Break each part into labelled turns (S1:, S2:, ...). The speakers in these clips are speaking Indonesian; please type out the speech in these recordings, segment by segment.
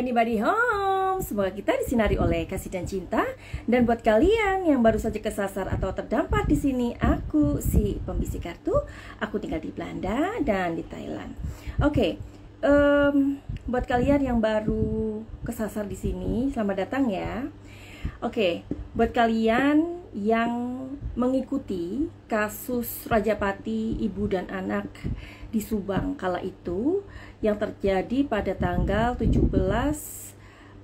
S1: anybody home? Semoga kita disinari oleh kasih dan cinta. Dan buat kalian yang baru saja kesasar atau terdampar di sini, aku si pembisik kartu. Aku tinggal di Belanda dan di Thailand. Oke, buat kalian yang baru kesasar di sini, selamat datang ya. Oke, buat kalian yang mengikuti kasus Rajapati ibu dan anak di Subang kala itu yang terjadi pada tanggal 17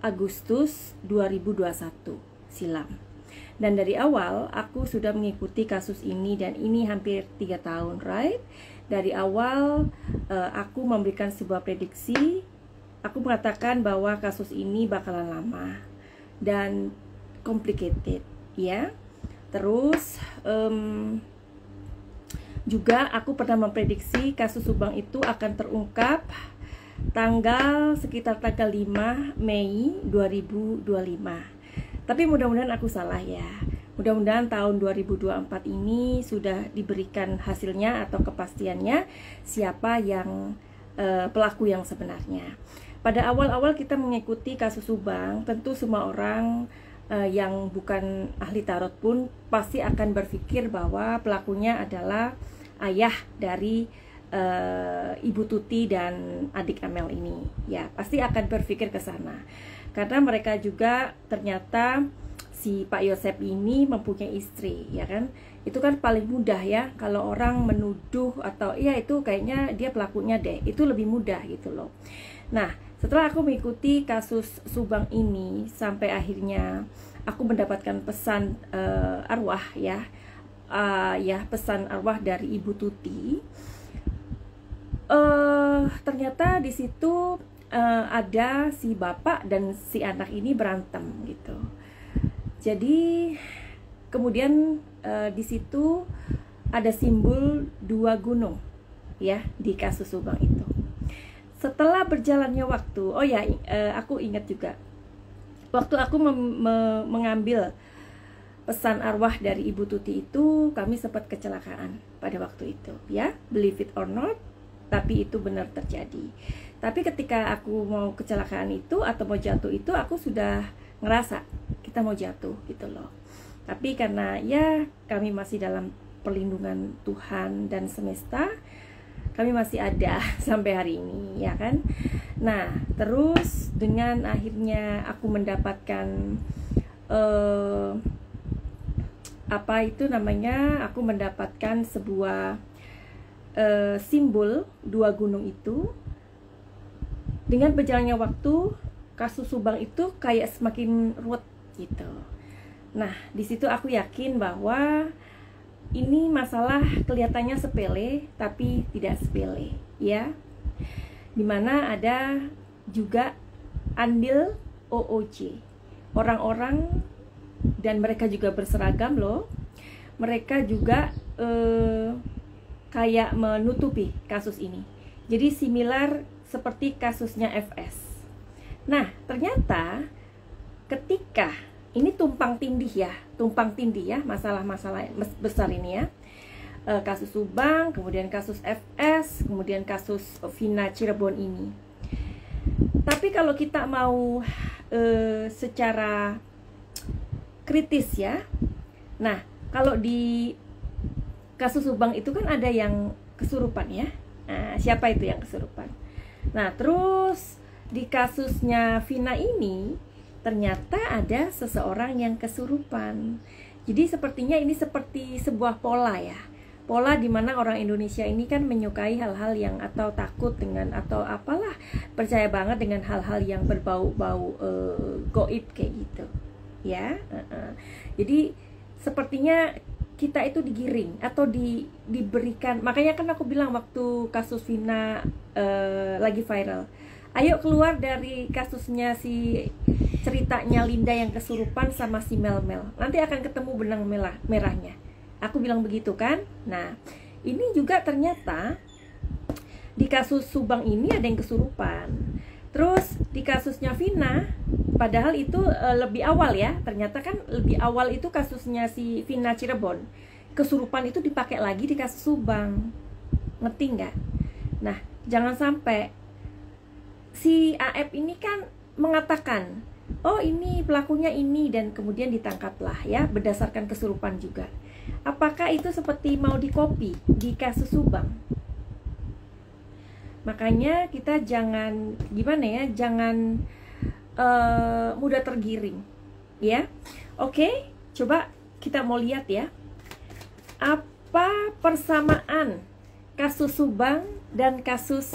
S1: Agustus 2021 silam. Dan dari awal aku sudah mengikuti kasus ini dan ini hampir 3 tahun, right? Dari awal aku memberikan sebuah prediksi. Aku mengatakan bahwa kasus ini bakalan lama dan complicated, ya. Terus juga aku pernah memprediksi kasus Subang itu akan terungkap sekitar tanggal 5 Mei 2025. Tapi mudah-mudahan aku salah ya. Mudah-mudahan tahun 2024 ini sudah diberikan hasilnya atau kepastiannya siapa yang pelaku yang sebenarnya. Pada awal-awal kita mengikuti kasus Subang, tentu semua orang yang bukan ahli tarot pun pasti akan berpikir bahwa pelakunya adalah ayah dari Ibu Tuti dan adik Amel ini. Ya, pasti akan berpikir ke sana. Karena mereka juga ternyata si Pak Yosep ini mempunyai istri, ya kan? Itu kan paling mudah ya kalau orang menuduh atau iya itu kayaknya dia pelakunya deh. Itu lebih mudah gitu loh. Nah, setelah aku mengikuti kasus Subang ini sampai akhirnya aku mendapatkan pesan arwah ya, pesan arwah dari Ibu Tuti. Ternyata di situ ada si bapak dan si anak ini berantem gitu. Jadi kemudian di situ ada simbol 2 gunung ya di kasus Subang itu. Setelah berjalannya waktu, aku ingat juga waktu aku mengambil pesan arwah dari Ibu Tuti itu, kami sempat kecelakaan pada waktu itu ya, believe it or not, tapi itu benar terjadi. Tapi ketika aku mau kecelakaan itu atau mau jatuh itu, aku sudah ngerasa kita mau jatuh gitu loh. Tapi karena ya kami masih dalam perlindungan Tuhan dan semesta, kami masih ada sampai hari ini ya kan. Nah terus dengan akhirnya aku mendapatkan aku mendapatkan sebuah simbol 2 gunung itu. Dengan berjalannya waktu, kasus Subang itu kayak semakin ruwet gitu. Nah, di situ aku yakin bahwa ini masalah kelihatannya sepele, tapi tidak sepele, ya. Dimana ada juga andil OOC, orang-orang, dan mereka juga berseragam loh. Mereka juga kayak menutupi kasus ini. Jadi similar seperti kasusnya FS. Nah, ternyata ketika ini tumpang tindih ya masalah-masalah besar ini ya. Kasus Subang, kemudian kasus FS, kemudian kasus Vina Cirebon ini. Tapi kalau kita mau secara kritis ya. Nah, kalau di kasus Subang itu kan ada yang kesurupan ya. Nah, siapa itu yang kesurupan? Nah, terus di kasusnya Vina ini ternyata ada seseorang yang kesurupan. Jadi sepertinya ini seperti sebuah pola ya. Pola di mana orang Indonesia ini kan menyukai hal-hal yang atau takut dengan atau apalah, percaya banget dengan hal-hal yang berbau-bau goib kayak gitu. Ya. Jadi sepertinya kita itu digiring atau diberikan. Makanya kan aku bilang waktu kasus Vina lagi viral, ayo keluar dari kasusnya si ceritanya Linda yang kesurupan sama si Mel-Mel, nanti akan ketemu benang merahnya. Aku bilang begitu kan. Nah ini juga ternyata di kasus Subang ini ada yang kesurupan. Terus di kasusnya Vina, padahal itu lebih awal ya. Ternyata kan lebih awal itu kasusnya si Vina Cirebon. Kesurupan itu dipakai lagi di kasus Subang. Ngerti nggak? Nah, jangan sampai si AF ini kan mengatakan, oh ini pelakunya ini, dan kemudian ditangkaplah ya, berdasarkan kesurupan juga. Apakah itu seperti mau dikopi di kasus Subang? Makanya kita jangan, gimana ya, jangan mudah tergiring ya. Oke, coba kita mau lihat ya, apa persamaan kasus Subang dan kasus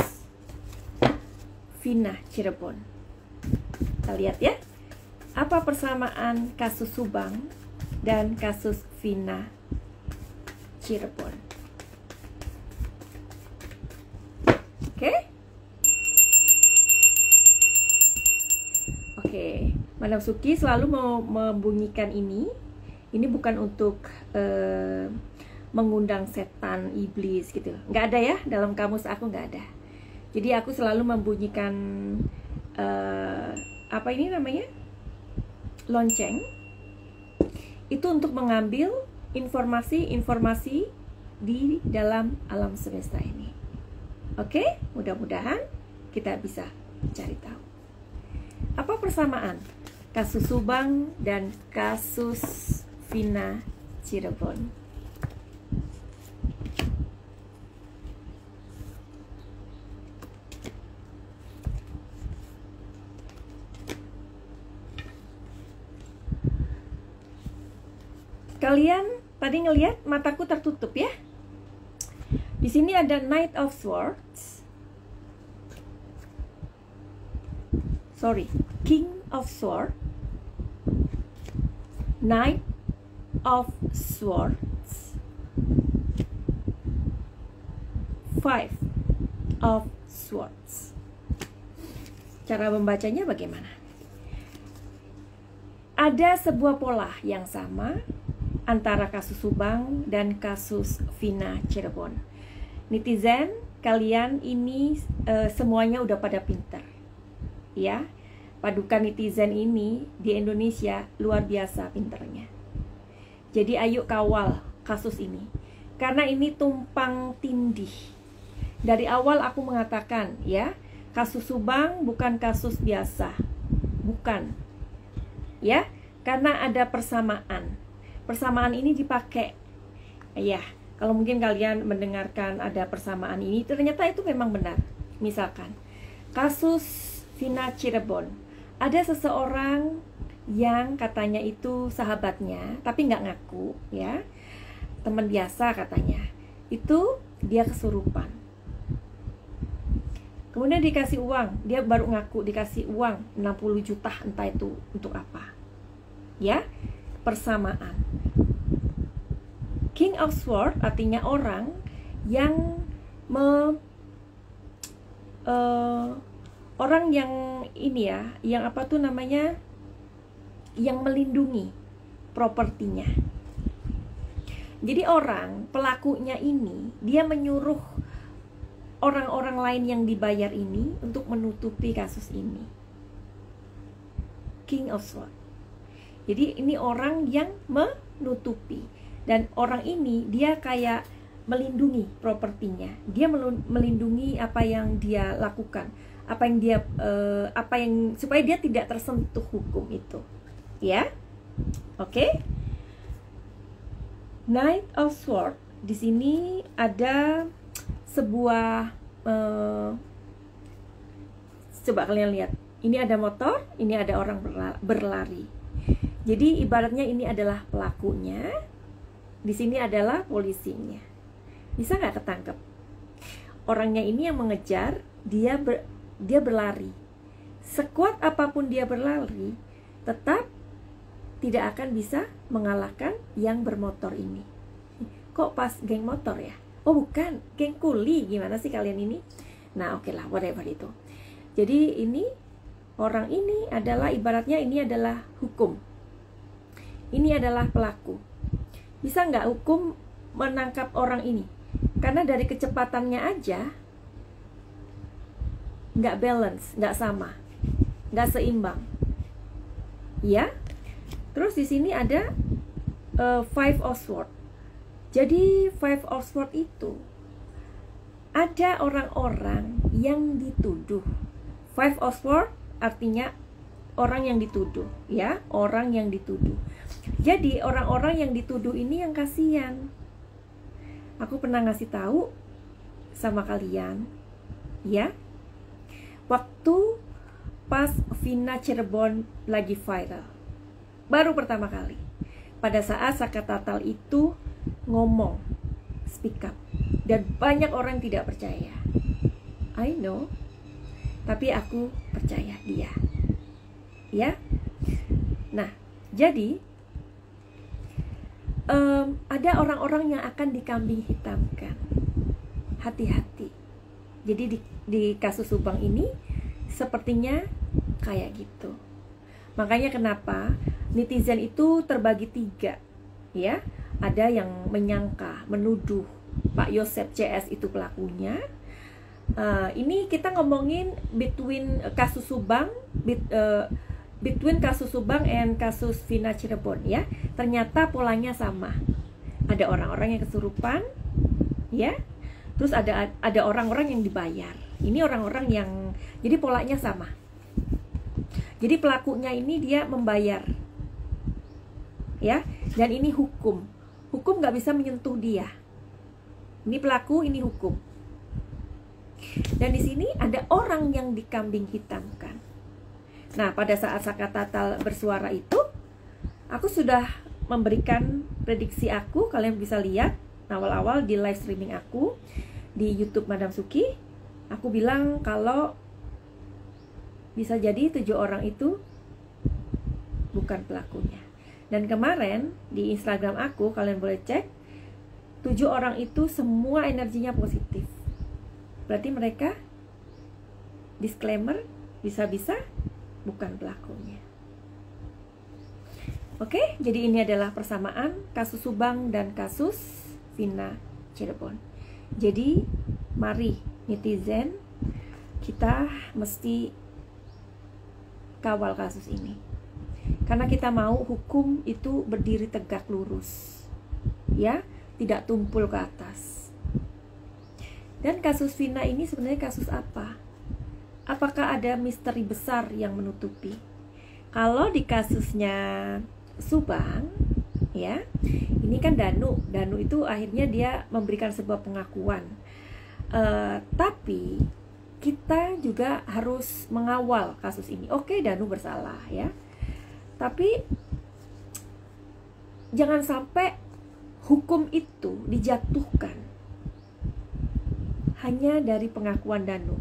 S1: Vina Cirebon. Kita lihat ya, apa persamaan kasus Subang dan kasus Vina Cirebon. Oke, Madam Suki selalu mau membunyikan ini. Ini bukan untuk mengundang setan, iblis gitu. Nggak ada ya, dalam kamus aku nggak ada. Jadi aku selalu membunyikan apa ini namanya, lonceng. Itu untuk mengambil informasi-informasi di dalam alam semesta ini. Oke, mudah-mudahan kita bisa cari tahu. Apa persamaan kasus Subang dan kasus Vina Cirebon? Kalian tadi ngelihat mataku tertutup ya? Di sini ada Knight of Swords. Sorry, King of Swords, Knight of Swords, Five of Swords. Cara membacanya bagaimana? Ada sebuah pola yang sama antara kasus Subang dan kasus Vina Cirebon. Netizen, kalian ini semuanya udah pada pinter ya. Padukan netizen ini di Indonesia luar biasa pinternya. Jadi ayo kawal kasus ini, karena ini tumpang tindih. Dari awal aku mengatakan ya, kasus Subang bukan kasus biasa, bukan ya, karena ada persamaan. Persamaan ini dipakai ya. Kalau mungkin kalian mendengarkan ada persamaan ini, ternyata itu memang benar. Misalkan kasus Vina Cirebon, ada seseorang yang katanya itu sahabatnya, tapi nggak ngaku ya, teman biasa katanya. Itu dia kesurupan. Kemudian dikasih uang, dia baru ngaku dikasih uang 60 juta, entah itu untuk apa. Ya, persamaan. King of Swords artinya orang yang orang yang ini ya, yang apa tuh namanya, yang melindungi propertinya. Jadi orang, pelakunya ini, dia menyuruh orang-orang lain yang dibayar ini untuk menutupi kasus ini. King of Swords. Jadi ini orang yang menutupi. Dan orang ini dia kayak melindungi propertinya. Dia melindungi apa yang dia lakukan, apa yang supaya dia tidak tersentuh hukum itu. Ya. Oke. Knight of Swords. Di sini ada sebuah coba kalian lihat. Ini ada motor, ini ada orang berlari. Jadi ibaratnya ini adalah pelakunya. Di sini adalah polisinya. Bisa nggak ketangkep? Orangnya ini yang mengejar, dia berlari. Sekuat apapun dia berlari, tetap tidak akan bisa mengalahkan yang bermotor ini. Kok pas geng motor ya? Oh bukan, geng kuli. Gimana sih kalian ini? Nah oke lah, whatever itu. Jadi ini, orang ini adalah, ibaratnya ini adalah hukum. Ini adalah pelaku. Bisa nggak hukum menangkap orang ini? Karena dari kecepatannya aja nggak balance, nggak sama, nggak seimbang. Ya. Terus di sini ada Five of Swords. Jadi Five of Swords itu ada orang-orang yang dituduh. Five of Swords artinya orang yang dituduh, ya, orang yang dituduh. Jadi orang-orang yang dituduh ini yang kasihan. Aku pernah ngasih tahu sama kalian, ya, waktu pas Vina Cirebon lagi viral, baru pertama kali, pada saat Saka Tatal itu ngomong, speak up, dan banyak orang tidak percaya. I know, tapi aku percaya dia, ya. Nah, jadi ada orang-orang yang akan dikambing hitamkan. Hati-hati. Jadi di kasus Subang ini sepertinya kayak gitu. Makanya kenapa netizen itu terbagi 3, ya. Ada yang menyangka, menuduh Pak Yosep CS itu pelakunya. Ini kita ngomongin between kasus Subang, between kasus Subang and kasus Vina Cirebon, ya. Ternyata polanya sama. Ada orang-orang yang kesurupan, ya. Terus ada orang-orang yang dibayar. Ini orang-orang yang, jadi polanya sama. Jadi pelakunya ini dia membayar, ya. Dan ini hukum nggak bisa menyentuh dia. Ini pelaku, ini hukum. Dan di sini ada orang yang dikambing hitamkan. Nah, pada saat Saka Tatal bersuara itu, aku sudah memberikan prediksi aku. Kalian bisa lihat awal-awal di live streaming aku di YouTube Madam Suki. Aku bilang kalau bisa jadi 7 orang itu bukan pelakunya. Dan kemarin di Instagram aku, kalian boleh cek, 7 orang itu semua energinya positif. Berarti mereka, disclaimer, bisa-bisa bukan pelakunya. Oke, jadi ini adalah persamaan kasus Subang dan kasus Vina Cirebon. Jadi mari netizen, kita mesti kawal kasus ini, karena kita mau hukum itu berdiri tegak lurus, ya, tidak tumpul ke atas. Dan kasus Vina ini sebenarnya kasus apa? Apakah ada misteri besar yang menutupi? Kalau di kasusnya Subang, ya, ini kan Danu itu akhirnya dia memberikan sebuah pengakuan. Tapi kita juga harus mengawal kasus ini. Oke, Danu bersalah, ya. Tapi jangan sampai hukum itu dijatuhkan hanya dari pengakuan Danu.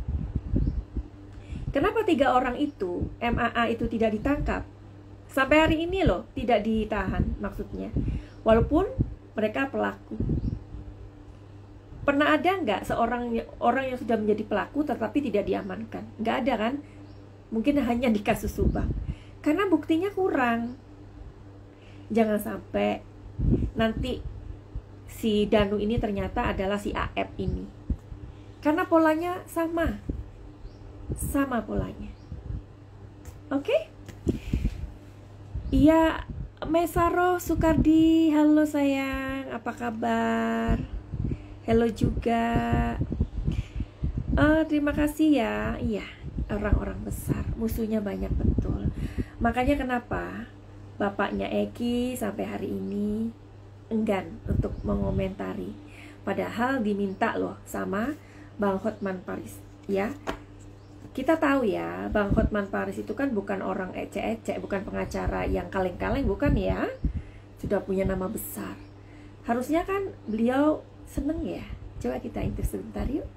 S1: Kenapa 3 orang itu, MAA itu tidak ditangkap? Sampai hari ini loh, tidak ditahan maksudnya. Walaupun mereka pelaku. Pernah ada nggak orang yang sudah menjadi pelaku tetapi tidak diamankan? Nggak ada kan? Mungkin hanya di kasus Subang. Karena buktinya kurang. Jangan sampai nanti si Danu ini ternyata adalah si AF ini. Karena polanya sama. Sama polanya. Oke? Iya, Mesaro Sukardi, halo sayang, apa kabar? Halo juga. Terima kasih ya. Iya, orang-orang besar, musuhnya banyak betul. Makanya kenapa bapaknya Eki sampai hari ini enggan untuk mengomentari. Padahal diminta loh sama Bang Hotman Paris, ya. Kita tahu ya, Bang Hotman Paris itu kan bukan orang ecek-ecek, bukan pengacara yang kaleng-kaleng, bukan ya. Sudah punya nama besar. Harusnya kan beliau seneng ya. Coba kita intip sebentar yuk.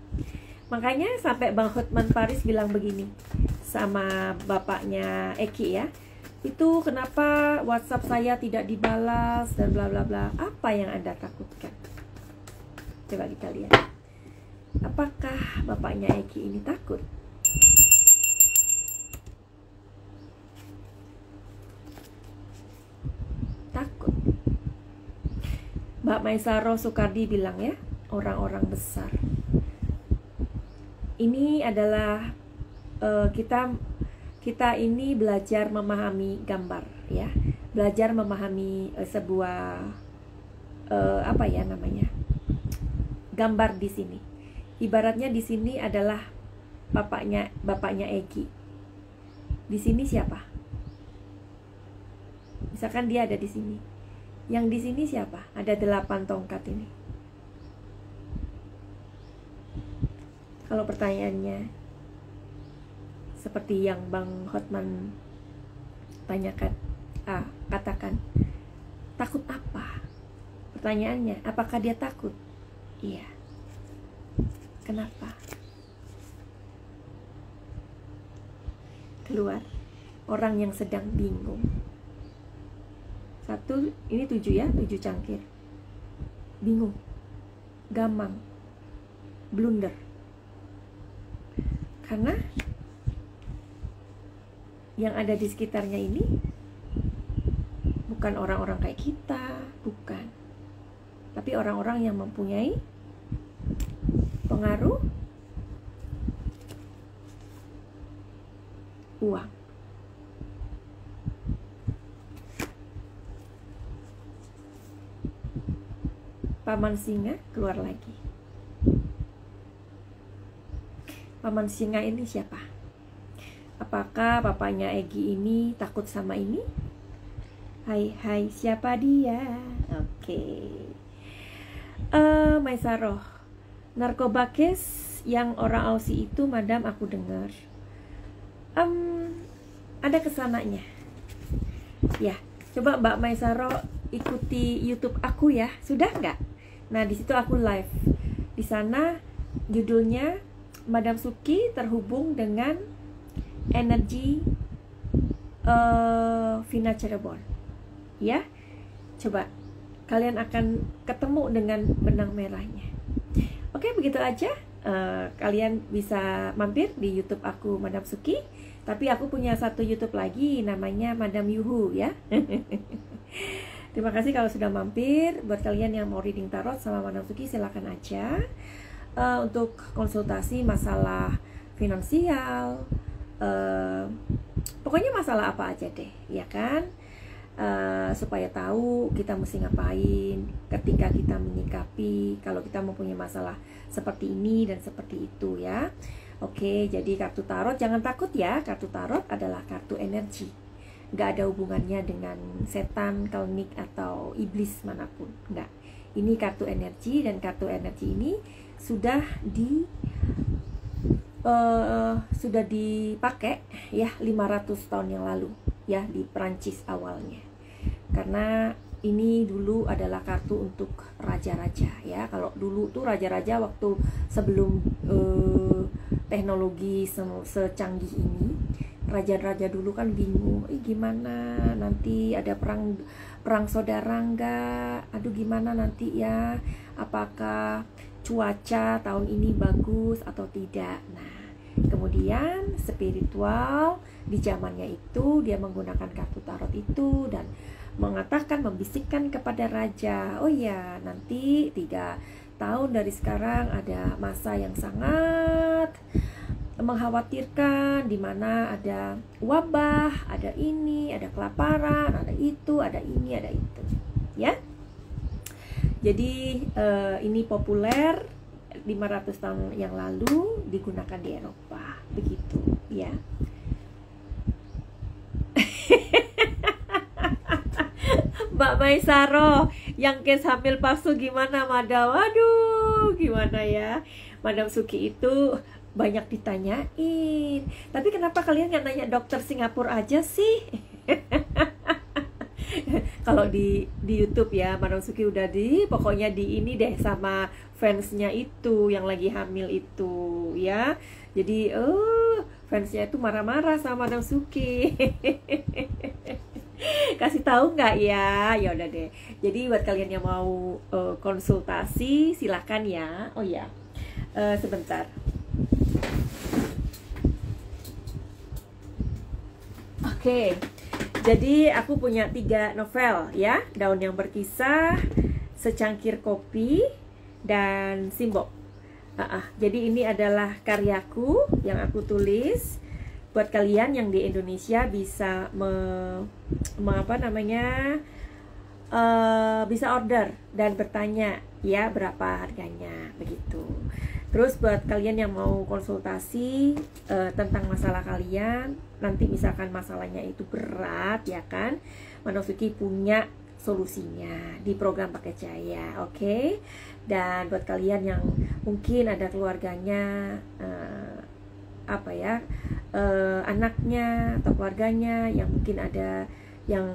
S1: Makanya sampai Bang Hotman Paris bilang begini sama bapaknya Eki, ya. Itu kenapa WhatsApp saya tidak dibalas dan bla bla bla. Apa yang Anda takutkan? Coba kita lihat. Apakah bapaknya Eki ini takut? Takut. Mbak Maisaro Soekardi bilang ya, orang-orang besar. Ini adalah kita ini belajar memahami gambar, ya, belajar memahami sebuah apa ya namanya, gambar di sini. Ibaratnya di sini adalah bapaknya Eki. Di sini siapa? Misalkan dia ada di sini. Yang di sini siapa? Ada 8 tongkat ini. Kalau pertanyaannya seperti yang Bang Hotman tanyakan, katakan, takut apa? Pertanyaannya, apakah dia takut? Iya. Kenapa? Keluar orang yang sedang bingung. 1, ini 7 ya, 7 cangkir. Bingung, gamang, blunder. Karena yang ada di sekitarnya ini bukan orang-orang kayak kita, bukan. Tapi orang-orang yang mempunyai pengaruh uang. Paman singa keluar lagi. Paman singa ini siapa? Apakah papanya Egi ini takut sama ini? Hai, siapa dia? Oke. Maisaroh, narkoba case yang orang Aussie itu, madam, aku dengar. Ada kesananya. Ya, coba Mbak Maisaroh ikuti YouTube aku ya. Sudah nggak? Nah, di situ aku live. Di sana judulnya Madam Suki terhubung dengan energi Vina Cirebon. Ya, coba kalian akan ketemu dengan benang merahnya. Oke, begitu aja. Kalian bisa mampir di YouTube aku Madam Suki. Tapi aku punya satu YouTube lagi, namanya Madam Yuhu ya. Terima kasih kalau sudah mampir. Buat kalian yang mau reading tarot sama Madam Suki, silakan aja. Untuk konsultasi masalah finansial, pokoknya masalah apa aja deh, ya kan? Supaya tahu kita mesti ngapain ketika kita menyikapi kalau kita mempunyai masalah seperti ini dan seperti itu ya. Oke, jadi kartu tarot jangan takut ya. Kartu tarot adalah kartu energi, nggak ada hubungannya dengan setan, kelnik atau iblis manapun, nggak. Ini kartu energi, dan kartu energi ini sudah dipakai ya 500 tahun yang lalu ya di Prancis awalnya. Karena ini dulu adalah kartu untuk raja-raja ya. Kalau dulu tuh raja-raja waktu sebelum teknologi secanggih ini, raja-raja dulu kan bingung, gimana nanti ada perang saudara enggak? Aduh, gimana nanti ya? Apakah cuaca tahun ini bagus atau tidak? Nah, kemudian spiritual di zamannya itu dia menggunakan kartu tarot itu dan mengatakan, membisikkan kepada raja, oh ya, nanti 3 tahun dari sekarang ada masa yang sangat mengkhawatirkan, di mana ada wabah, ada ini, ada kelaparan, ada itu, ada ini, ada itu, ya. Jadi ini populer 500 tahun yang lalu, digunakan di Eropa, begitu, ya. Mbak Maisaroh, yang case hamil palsu gimana, Madam? Waduh, gimana ya? Madam Suki itu banyak ditanyain. Tapi kenapa kalian nggak nanya dokter Singapura aja sih? Kalau di YouTube ya, Madam Suki udah pokoknya di ini deh sama fansnya itu yang lagi hamil itu ya. Jadi fansnya itu marah-marah sama Madam Suki. Kasih tahu nggak ya? Ya udah deh. Jadi buat kalian yang mau konsultasi silakan ya. Oh ya, sebentar. Oke. Jadi aku punya 3 novel ya. Daun yang berkisah, Secangkir Kopi, dan Simbok. Jadi ini adalah karyaku yang aku tulis. Buat kalian yang di Indonesia bisa bisa order dan bertanya ya berapa harganya begitu. Terus buat kalian yang mau konsultasi tentang masalah kalian, nanti misalkan masalahnya itu berat ya kan, Madam Suki punya solusinya di program Pakai Cahaya, oke? Dan buat kalian yang mungkin ada keluarganya anaknya atau keluarganya yang mungkin ada yang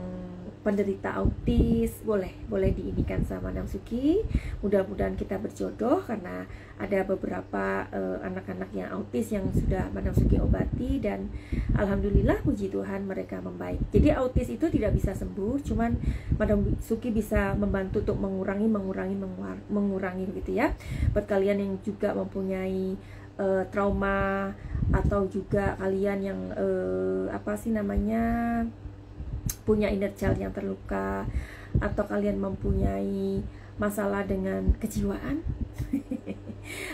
S1: penderita autis, boleh diinikan sama Madam Suki. Mudah-mudahan kita berjodoh, karena ada beberapa anak-anak yang autis yang sudah Madam Suki obati, dan alhamdulillah puji Tuhan mereka membaik. Jadi autis itu tidak bisa sembuh, cuman Madam Suki bisa membantu untuk mengurangi gitu ya. Buat kalian yang juga mempunyai trauma, atau juga kalian yang punya inner child yang terluka, atau kalian mempunyai masalah dengan kejiwaan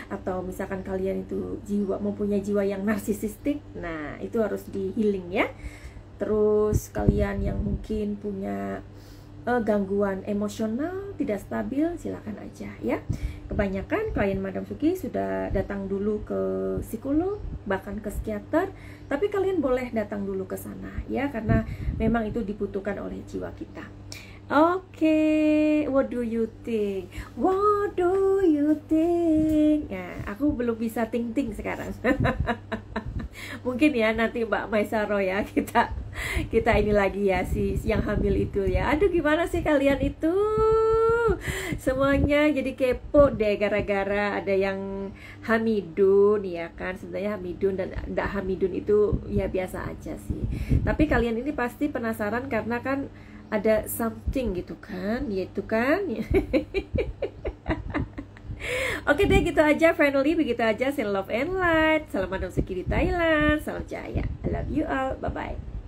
S1: atau misalkan kalian itu mempunyai jiwa yang narsisistik, nah itu harus di healing ya. Terus kalian yang mungkin punya gangguan emosional tidak stabil, silakan aja ya. Kebanyakan klien Madam Suki sudah datang dulu ke psikolog, bahkan ke psikiater, tapi kalian boleh datang dulu ke sana ya, karena memang itu dibutuhkan oleh jiwa kita. Oke, what do you think? What do you think? Nah, aku belum bisa ting-ting sekarang. Mungkin ya nanti Mbak Maisaro ya, kita ini lagi ya, si yang hamil itu ya. Aduh, gimana sih kalian itu? Semuanya jadi kepo deh gara-gara ada yang Hamidun ya kan. Sebenarnya Hamidun dan tidak Hamidun itu ya biasa aja sih. Tapi kalian ini pasti penasaran karena kan ada something gitu kan, yaitu kan. Oke deh, gitu aja finally, begitu aja. Send love and light. Salam Madam Suki di Thailand. Salam Cahaya. I love you all. Bye bye.